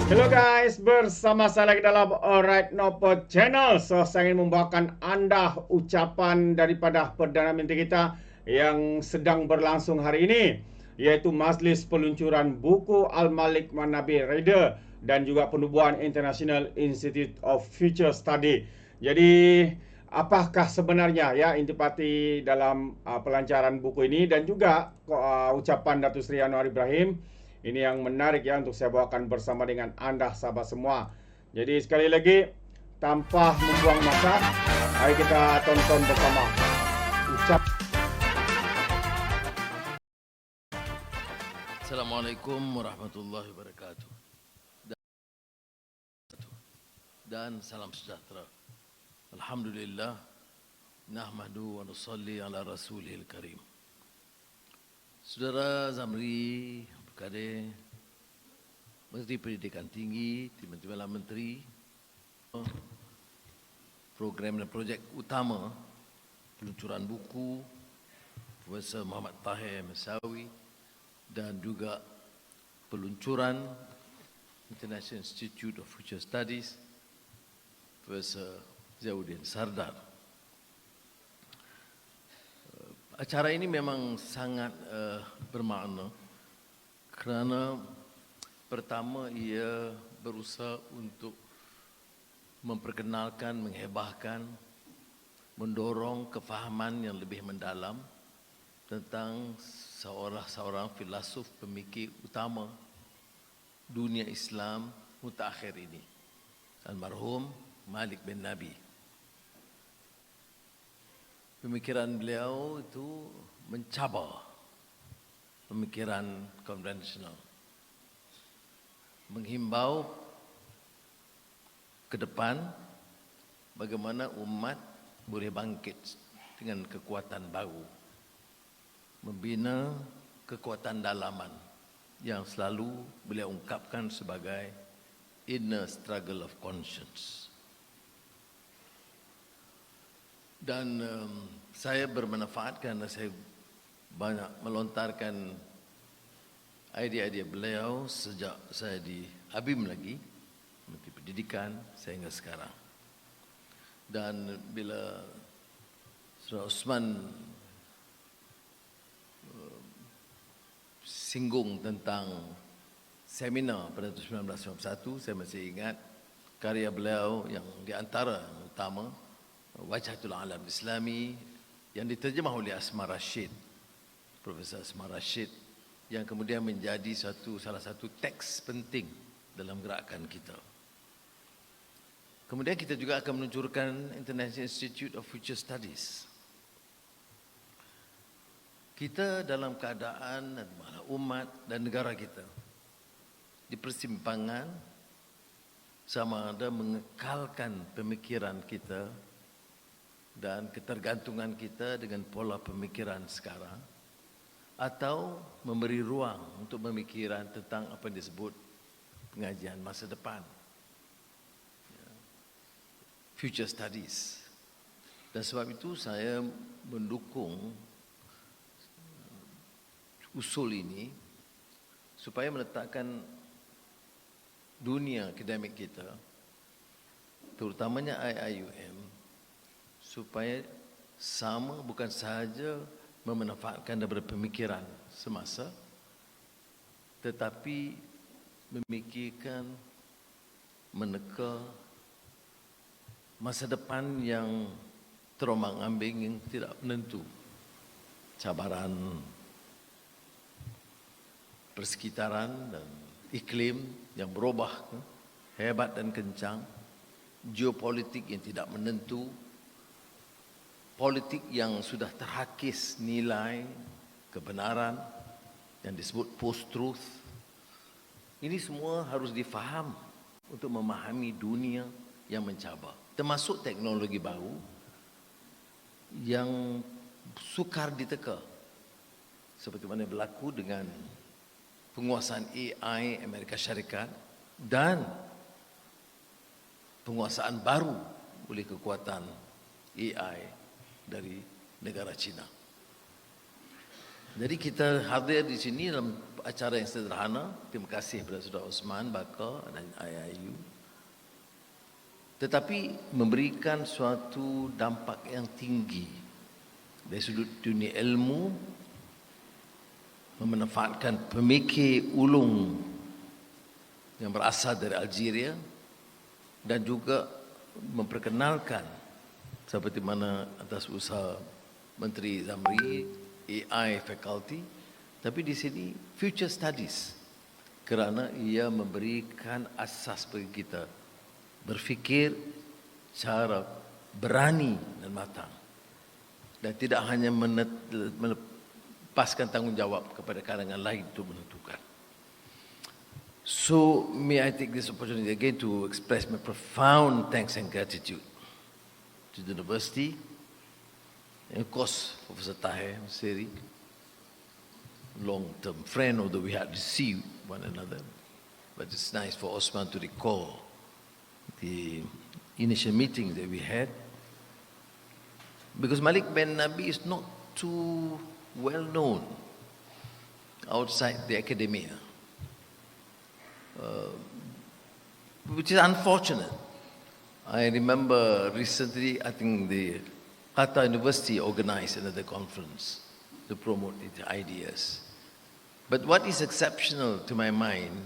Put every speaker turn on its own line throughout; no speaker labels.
Hello guys, bersama saya lagi dalam ORAITNOPO channel. Saya ingin membawakan anda ucapan daripada Perdana Menteri kita yang sedang berlangsung hari ini, yaitu Majlis Peluncuran Buku Malek Bennabi Reader dan juga Penubuhan International Institute of Future Study. Jadi, apakah sebenarnya ya intipati dalam pelancaran buku ini dan juga ucapan Datuk Seri Anwar Ibrahim. Ini yang menarik ya untuk saya bawakan bersama dengan anda sahabat semua. Jadi sekali lagi, tanpa membuang masa, mari kita tonton bersama ucap.
Assalamualaikum warahmatullahi wabarakatuh. Dan salam sejahtera. Alhamdulillah, nahmadu wa nusalli ala rasulil karim. Saudara Zamri, Kadir, Menteri Pendidikan Tinggi, Timbalan Menteri, program dan projek utama peluncuran buku, Profesor Muhammad Tahir Masawi, dan juga peluncuran International Institute of Future Studies, Profesor Zainuddin Sardar. Acara ini memang sangat bermakna kerana pertama ia berusaha untuk memperkenalkan, menghebahkan, mendorong kefahaman yang lebih mendalam tentang seorang filsuf pemikir utama dunia Islam mutakhir ini, almarhum Malek Bennabi. Pemikiran beliau itu mencabar pemikiran konvensional, menghimbau ke depan bagaimana umat boleh bangkit dengan kekuatan baru, membina kekuatan dalaman yang selalu beliau ungkapkan sebagai inner struggle of conscience. Dan saya bermanfaat kerana saya banyak melontarkan idea-idea beliau sejak saya di ABIM lagi, Menteri Pendidikan, sehingga sekarang. Dan bila Saudara Osman singgung tentang seminar pada tahun 1991, saya masih ingat karya beliau yang di antara yang utama, Wajhatul Alam Islami, yang diterjemah oleh Asma Rashid, Profesor Asma Rashid, yang kemudian menjadi salah satu teks penting dalam gerakan kita. Kemudian kita juga akan meluncurkan International Institute of Future Studies. Kita dalam keadaan umat dan negara kita di persimpangan sama ada mengekalkan pemikiran kita dan ketergantungan kita dengan pola pemikiran sekarang, atau memberi ruang untuk pemikiran tentang apa yang disebut pengajian masa depan, future studies. Dan sebab itu saya mendukung usul ini supaya meletakkan dunia akademik kita, terutamanya IIUM, supaya sama bukan sahaja memanfaatkan daripada pemikiran semasa, tetapi memikirkan, meneka masa depan yang terombang-ambing, yang tidak menentu. Cabaran persekitaran dan iklim yang berubah hebat dan kencang, geopolitik yang tidak menentu, politik yang sudah terhakis nilai kebenaran yang disebut post-truth. Ini semua harus difaham untuk memahami dunia yang mencabar, termasuk teknologi baru yang sukar diteka, seperti mana berlaku dengan penguasaan AI Amerika Syarikat dan penguasaan baru oleh kekuatan AI dari negara China. Jadi kita hadir di sini dalam acara yang sederhana. Terima kasih kepada Saudara Osman, Bakar dan IIU. Tetapi memberikan suatu dampak yang tinggi dari sudut dunia ilmu, memanfaatkan pemikir ulung yang berasal dari Algeria dan juga memperkenalkan seperti mana atas usaha Menteri Zamri AI Faculty, tapi di sini future studies kerana ia memberikan asas bagi kita berfikir secara berani dan matang dan tidak hanya melepaskan tanggungjawab kepada kalangan lain untuk menentukan. So may I take this opportunity again to express my profound thanks and gratitude to the university and of course Professor Tahir Seri, long-term friend, although we had received one another, but it's nice for Osman to recall the initial meeting that we had, because Malek Bennabi is not too well known outside the academia, which is unfortunate. I remember recently, I think the Qatar University organized another conference to promote its ideas. But what is exceptional to my mind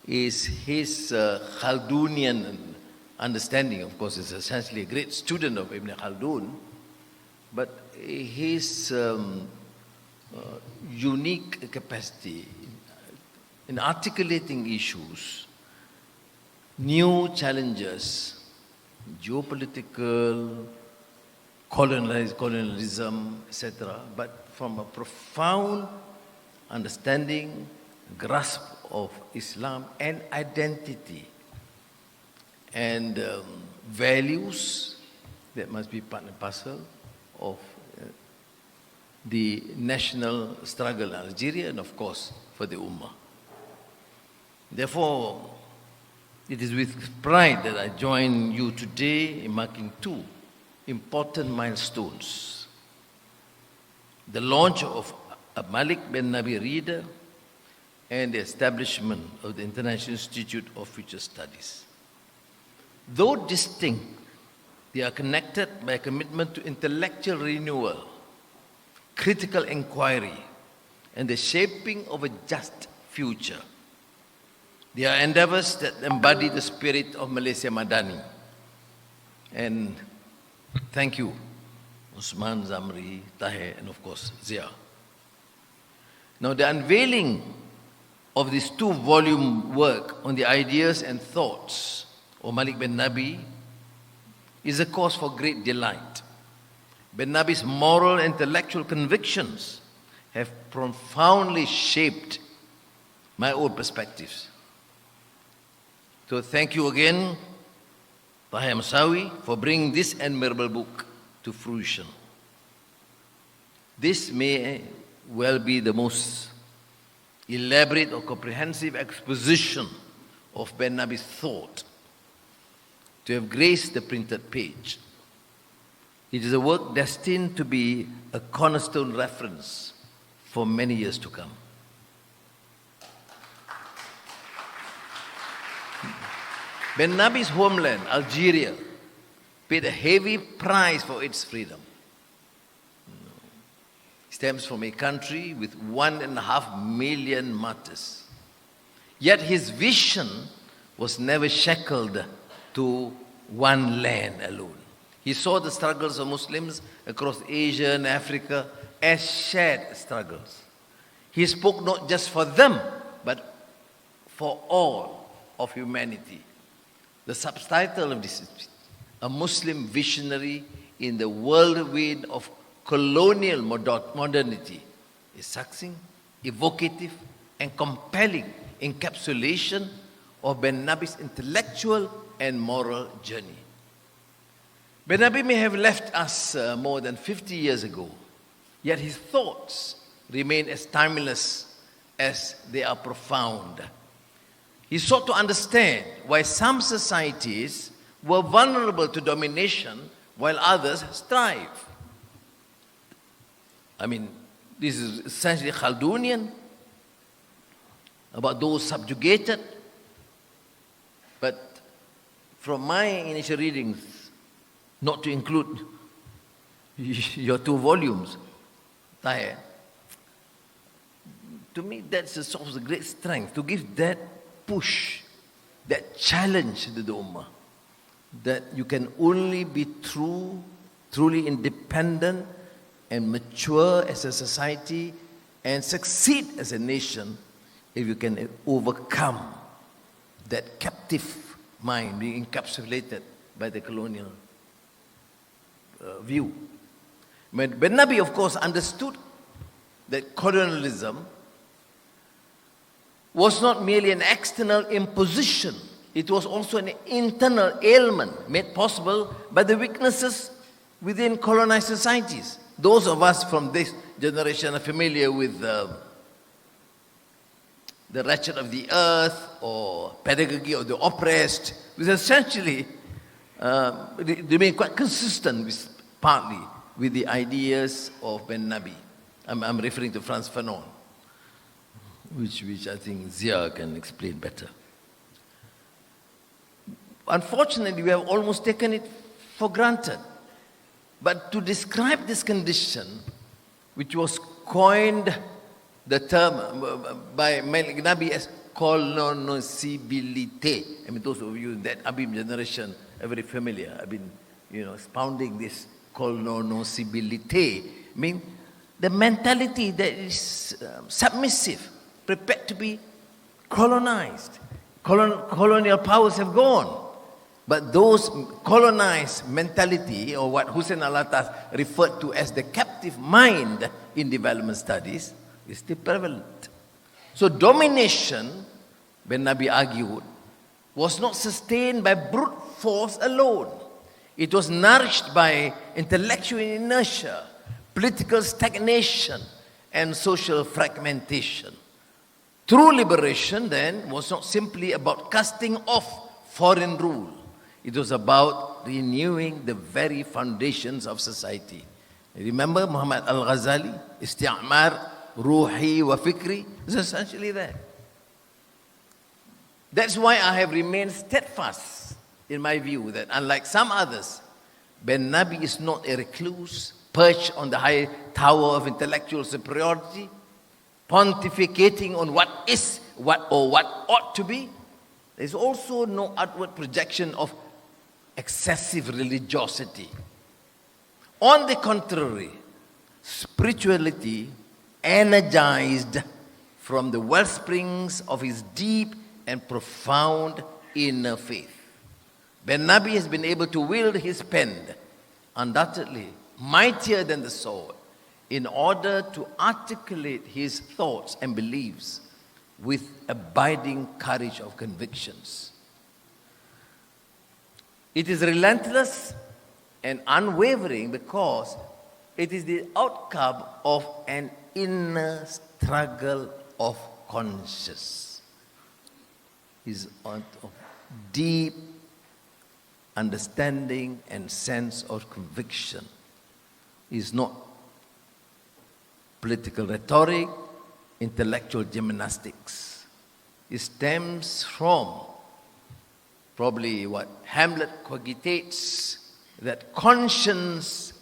is his Khaldunian understanding. Of course, he's essentially a great student of Ibn Khaldun, but his unique capacity in articulating issues, new challenges, geopolitical, colonialism, etc., but from a profound understanding, grasp of Islam and identity and values that must be part and parcel of the national struggle in Algeria and of course for the Ummah. Therefore, it is with pride that I join you today in marking two important milestones: the launch of a Malek Bennabi reader and the establishment of the International Institute of Future Studies. Though distinct, they are connected by a commitment to intellectual renewal, critical inquiry, and the shaping of a just future. They are endeavors that embody the spirit of Malaysia MADANI. And thank you, Osman, Zamri, Tahir, and of course, Zia. Now, the unveiling of this two-volume work on the ideas and thoughts of Malek Bennabi is a cause for great delight. Bennabi's moral and intellectual convictions have profoundly shaped my own perspectives. So thank you again, Tahir Masawi, for bringing this admirable book to fruition. This may well be the most elaborate or comprehensive exposition of Bennabi's thought to have graced the printed page. It is a work destined to be a cornerstone reference for many years to come. Bennabi's homeland, Algeria, paid a heavy price for its freedom. It stems from a country with 1.5 million martyrs. Yet his vision was never shackled to one land alone. He saw the struggles of Muslims across Asia and Africa as shared struggles. He spoke not just for them, but for all of humanity. The subtitle of this is A Muslim Visionary in the Whirlwind of Colonial Modernity is succinct, evocative, and compelling encapsulation of Bennabi's intellectual and moral journey. Bennabi may have left us more than 50 years ago, yet his thoughts remain as timeless as they are profound. He sought to understand why some societies were vulnerable to domination while others thrive. I mean, this is essentially Khaldunian, about those subjugated. But from my initial readings, not to include your 2 volumes, Tahir, to me that's a source of great strength, to give that push, that challenge to the Ummah, that you can only be truly independent and mature as a society and succeed as a nation if you can overcome that captive mind being encapsulated by the colonial view. Bennabi, of course, understood that colonialism was not merely an external imposition, it was also an internal ailment made possible by the weaknesses within colonized societies. Those of us from this generation are familiar with the Wretched of the Earth or Pedagogy of the Oppressed, which essentially remain quite consistent partly with the ideas of Bennabi. I'm referring to Frantz Fanon, which I think Zia can explain better. Unfortunately, we have almost taken it for granted. But to describe this condition, which was coined the term by Malek Bennabi as colonoscibility. I mean, those of you in that Abim generation are very familiar. I've been, expounding this colonoscibility. I mean, the mentality that is submissive, prepared to be colonized. Colonial powers have gone. But those colonized mentality, or what Hussein Alatas referred to as the captive mind in development studies, is still prevalent. So domination, Bennabi argued, was not sustained by brute force alone. It was nourished by intellectual inertia, political stagnation, and social fragmentation. True liberation, then, was not simply about casting off foreign rule. It was about renewing the very foundations of society. Remember Muhammad al-Ghazali, isti'mar ruhi wa fikri, is essentially that. That's why I have remained steadfast in my view that unlike some others, Bennabi is not a recluse perched on the high tower of intellectual superiority, pontificating on what is, what ought to be. There is also no outward projection of excessive religiosity. On the contrary, spirituality energized from the wellsprings of his deep and profound inner faith. Bennabi has been able to wield his pen, undoubtedly mightier than the sword, in order to articulate his thoughts and beliefs with abiding courage of convictions. It is relentless and unwavering because it is the outcome of an inner struggle of conscience. Is of deep understanding and sense of conviction. Is not political rhetoric, intellectual gymnastics. It stems from probably what Hamlet cogitates, that conscience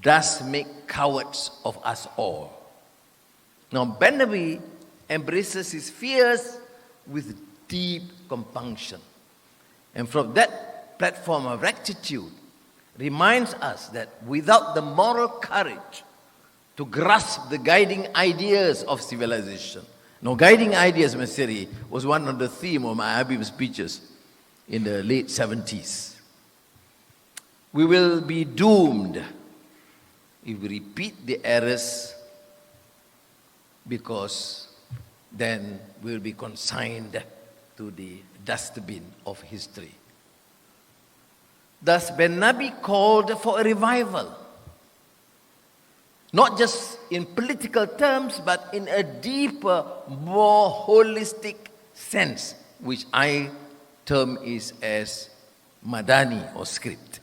does make cowards of us all. Now, Bennabi embraces his fears with deep compunction. And from that platform of rectitude, reminds us that without the moral courage to grasp the guiding ideas of civilization. Now, guiding ideas, MENTERI, was one of the themes of my Habib speeches in the late 70s. We will be doomed if we repeat the errors, because then we will be consigned to the dustbin of history. Thus, Bennabi called for a revival, not just in political terms, but in a deeper, more holistic sense, which I term is as Madani or script.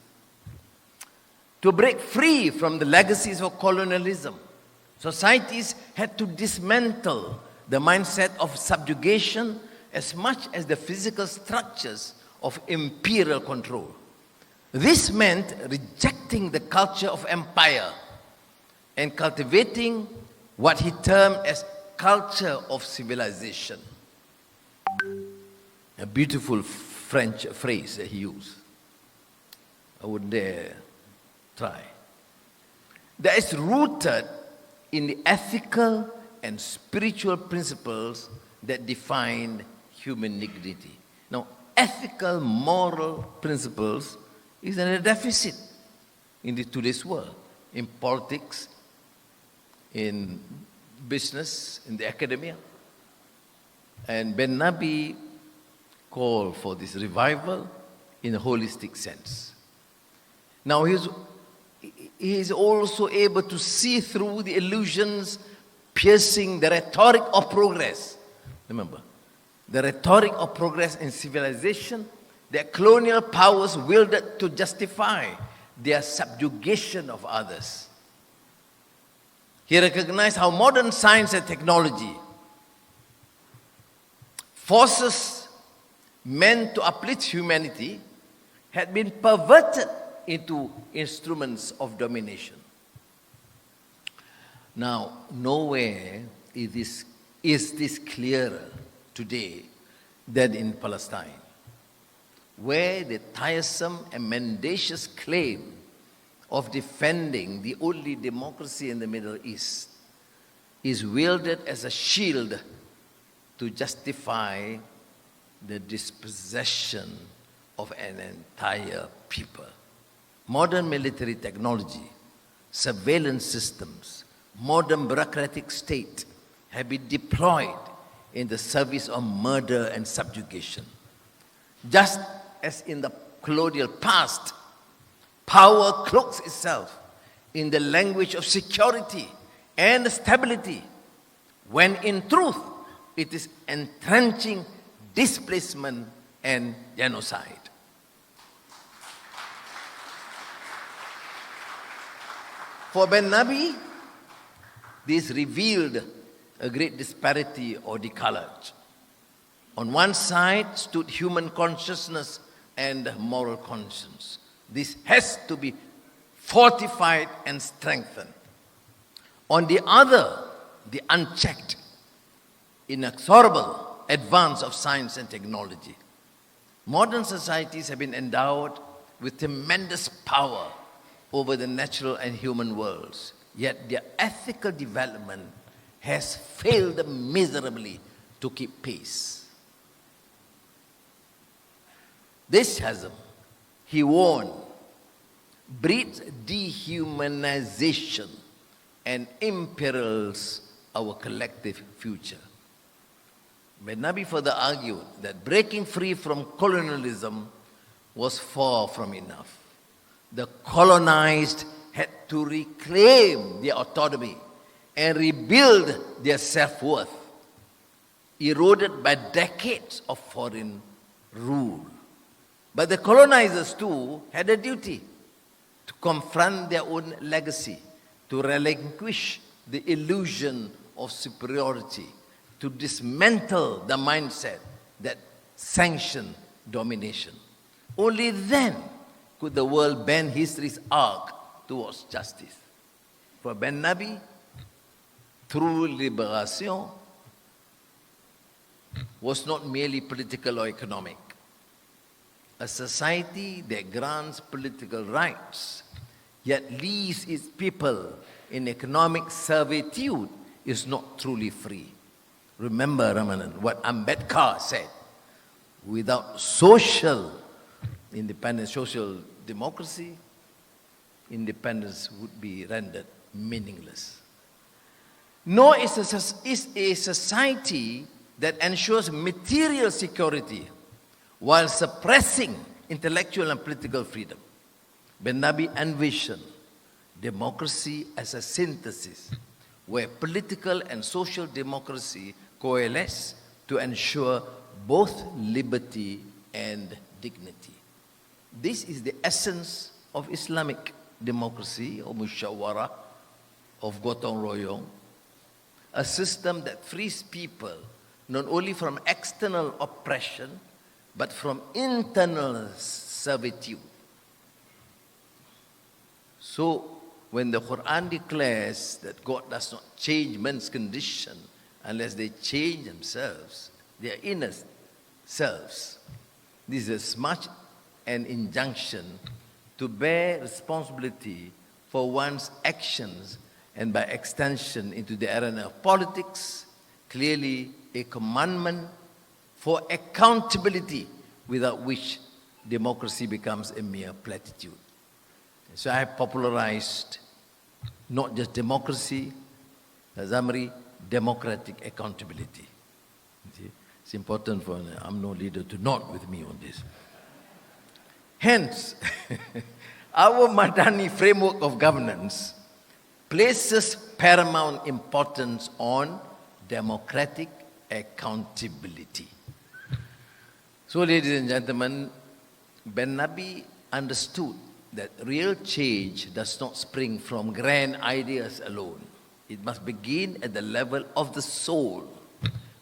To break free from the legacies of colonialism, societies had to dismantle the mindset of subjugation as much as the physical structures of imperial control. This meant rejecting the culture of empire and cultivating what he termed as culture of civilization. A beautiful French phrase that he used. I would dare try. That is rooted in the ethical and spiritual principles that define human dignity. Now, ethical, moral principles is in a deficit in today's world, in politics, in business, in the academia. And Bennabi called for this revival in a holistic sense. Now, he is also able to see through the illusions piercing the rhetoric of progress. Remember, the rhetoric of progress in civilization that colonial powers wielded to justify their subjugation of others. He recognized how modern science and technology, forces meant to uplift humanity, had been perverted into instruments of domination. Now, nowhere is this clearer today than in Palestine, where the tiresome and mendacious claim of defending the only democracy in the Middle East is wielded as a shield to justify the dispossession of an entire people. Modern military technology, surveillance systems, modern bureaucratic state have been deployed in the service of murder and subjugation. Just as in the colonial past, power cloaks itself in the language of security and stability, when in truth it is entrenching displacement and genocide. For Bennabi, this revealed a great disparity or decalage. On one side stood human consciousness and moral conscience. This has to be fortified and strengthened. On the other, the unchecked, inexorable advance of science and technology. Modern societies have been endowed with tremendous power over the natural and human worlds, yet their ethical development has failed miserably to keep pace. This chasm, he warned, breeds dehumanization and imperils our collective future. Bennabi further argued that breaking free from colonialism was far from enough. The colonized had to reclaim their autonomy and rebuild their self-worth, eroded by decades of foreign rule. But the colonizers too had a duty to confront their own legacy, to relinquish the illusion of superiority, to dismantle the mindset that sanctioned domination. Only then could the world bend history's arc towards justice. For Bennabi, true liberation was not merely political or economic. A society that grants political rights, yet leaves its people in economic servitude, is not truly free. Remember, Ramanan, what Ambedkar said, without social independence, social democracy, independence would be rendered meaningless. Nor is a society that ensures material security while suppressing intellectual and political freedom. Bennabi envisioned democracy as a synthesis where political and social democracy coalesce to ensure both liberty and dignity. This is the essence of Islamic democracy, or mushawara, of gotong royong, a system that frees people not only from external oppression, but from internal servitude. So, when the Quran declares that God does not change men's condition unless they change themselves, their inner selves, this is as much an injunction to bear responsibility for one's actions and by extension into the arena of politics, clearly a commandment for accountability without which democracy becomes a mere platitude. So I have popularized not just democracy, Zamri, democratic accountability. See? It's important for an UMNO leader to nod with me on this. Hence, our Madani framework of governance places paramount importance on democratic accountability. So, ladies and gentlemen, Bennabi understood that real change does not spring from grand ideas alone. It must begin at the level of the soul,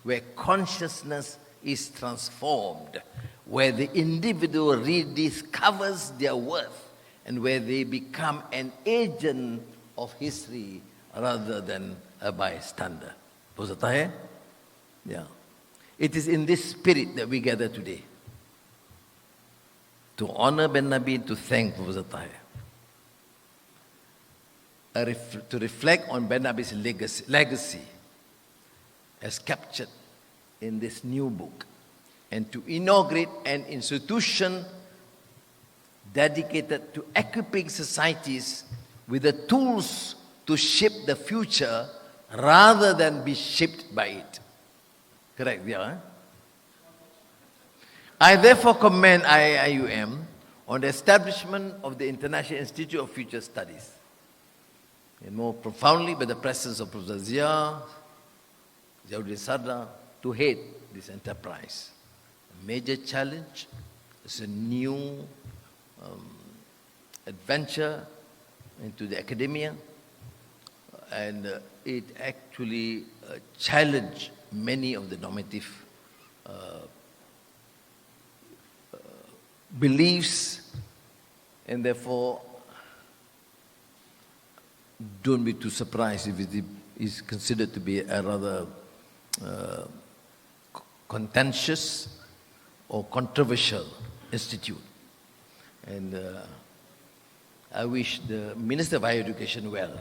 where consciousness is transformed, where the individual rediscovers their worth, and where they become an agent of history rather than a bystander. Yeah. It is in this spirit that we gather today, to honor Bennabi, to thank Professor Tahir, to reflect on Bennabi's legacy as captured in this new book, and to inaugurate an institution dedicated to equipping societies with the tools to shape the future rather than be shaped by it. Correct, yeah? I therefore commend IIUM on the establishment of the International Institute of Future Studies, and more profoundly by the presence of Professor Ziauddin Sadra to head this enterprise. A major challenge is a new adventure into the academia, and it actually challenged many of the normative beliefs, and therefore don't be too surprised if it is considered to be a rather contentious or controversial institute. And I wish the Minister of Higher Education well.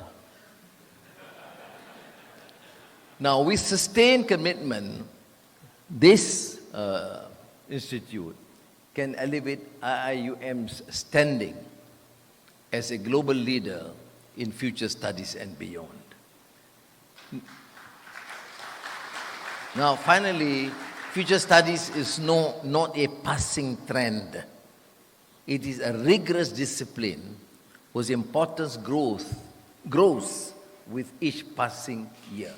Now, with sustained commitment, this institute can elevate IIUM's standing as a global leader in future studies and beyond. Now, finally, future studies is not a passing trend. It is a rigorous discipline whose importance grows with each passing year.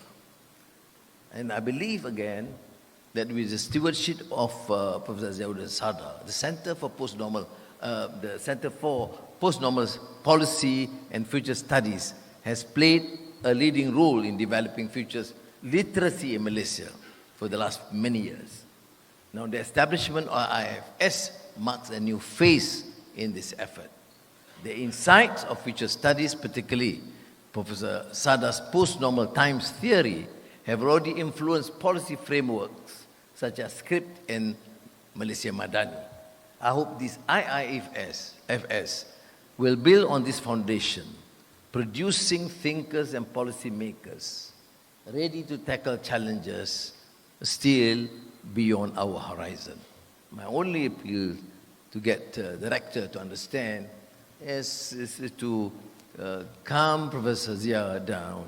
And I believe again that with the stewardship of Professor Ziauddin Sadra, the Center for Postnormal Policy and Future Studies has played a leading role in developing futures literacy in Malaysia for the last many years. Now, the establishment of IFS marks a new phase in this effort. The insights of future studies, particularly Professor Sadra's post-normal times theory, have already influenced policy frameworks such as script and Malaysia MADANI. I hope this IIFS will build on this foundation, producing thinkers and policy makers ready to tackle challenges still beyond our horizon. My only appeal to get the rector to understand is to calm Professor Zia down,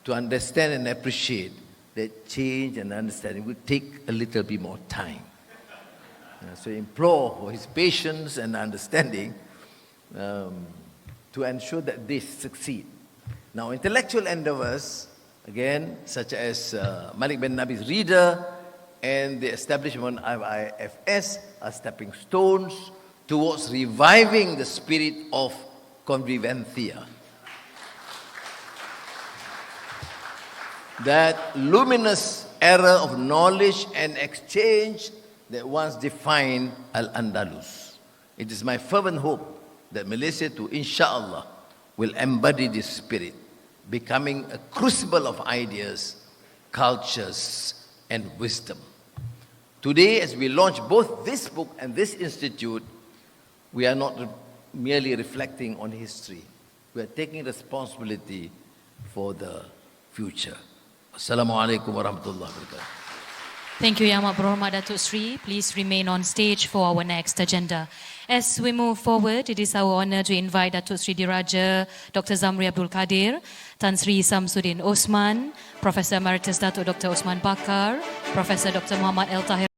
to understand and appreciate that change and understanding will take a little bit more time. So implore for his patience and understanding to ensure that this succeed. Now, intellectual endeavors, again, such as Malek Bennabi's reader and the establishment of IFS are stepping stones towards reviving the spirit of convivencia. that luminous era of knowledge and exchange that once defined Al-Andalus. It is my fervent hope that Malaysia too, inshallah, will embody this spirit, becoming a crucible of ideas, cultures, and wisdom. Today, as we launch both this book and this institute, we are not merely reflecting on history. We are taking responsibility for the future. Assalamualaikum warahmatullahi wabarakatuh.
Thank you, Yang Amat Berhormat Datuk Sri. Please remain on stage for our next agenda. As we move forward, it is our honor to invite Datuk Sri Diraja Dr. Zamri Abdul Kadir, Tan Sri Samsudin Osman, Professor Emeritus Datuk Dr. Osman Bakar, Professor Dr. Muhammad El Tahir.